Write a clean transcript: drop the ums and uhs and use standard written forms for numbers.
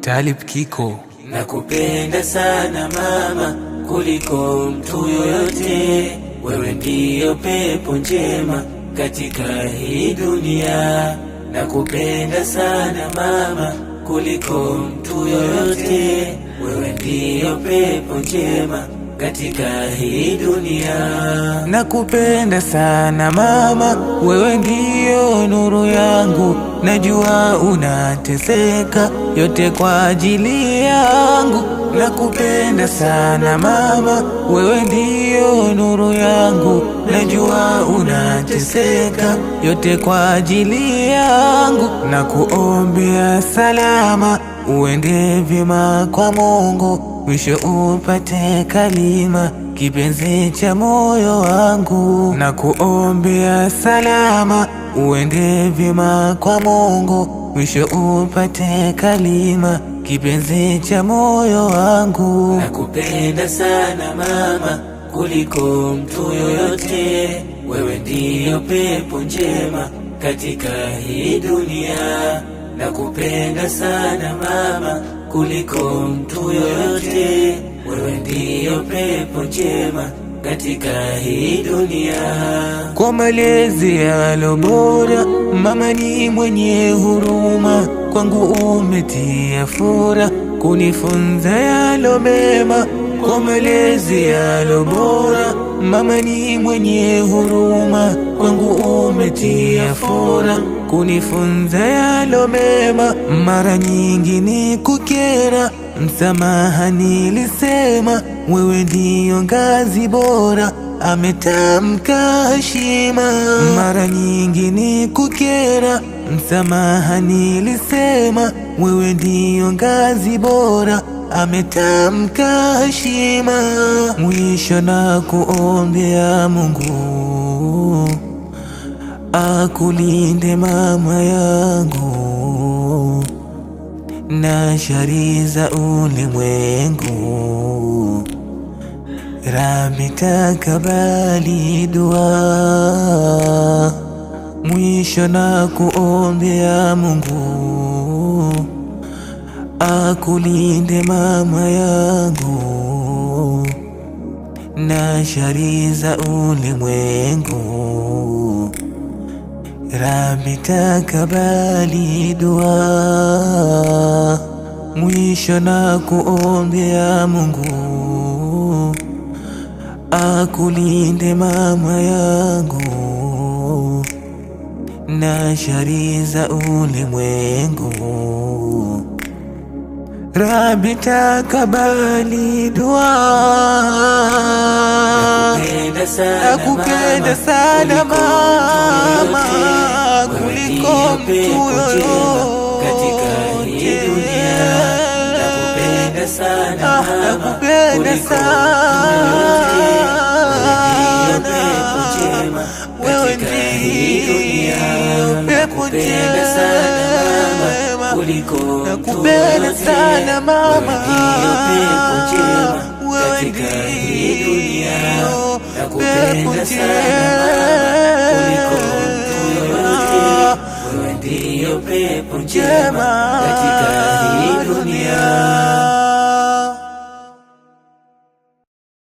Talib Kiko. Nakupenda sana mama kuliko mtu yoyote, wewe ndiyo pepo njema katika hii dunia. Nakupenda sana mama kuliko mtu yoyote, wewe ndiyo pepo njema katika hii dunia. Nakupenda sana mama, wewe ndiyo nuru yangu. Najua unateseka yote kwa ajili yangu. Nakupenda sana mama, wewe ndiyo nuru yangu. Najua unateseka yote kwa ajili yangu. Nakuombea salama, uende vyema kwa Mungu, mwisho upate kalima, kipenzi cha moyo wangu. Nakuombea salama, uende vyema kwa Mungu, mwisho upate kalima, kipenzi cha moyo wangu. Nakupenda sana mama kuliko mtu yoyote, wewe ndiyo pepo njema katika hii dunia. Nakupenda sana mama kuliko mtu yoyote, wewe ndiyo pepo njema katika hii dunia. Kwa malezi yalo bora, mama ni mwenye huruma, kwangu umetia fura kunifunza yalo mema. Kwa malezi yalo bora, mama ni mwenye huruma, kwangu umetia fura kunifunza yalo mema. Mara nyingi ni kukera, msamaha nilisema, wewe ndiyo ngazi bora, ametamka heshima. Mara nyingi ni kukera, msamaha nilisema, wewe ndiyo ngazi bora, ametamka heshima. Mwisho na kuombea Mungu akulinde mama yangu na shari za ulimwengu. Rabbi takabali dua. Mwisho na kuombea Mungu akulinde mama yangu na shari za ulimwengu. Rabbi takabali dua. Mwisho na kuombea Mungu akulinde mama yangu na shari za ulimwengu. Rabbi takabali dua. Nakupenda sana mama kuliko mtu yoyote katika hii dunia. Nakupenda sana mama kuliko wewe ndiyo pepo njema. Nakupenda sana mama, wewe ndiyo pepo njema katika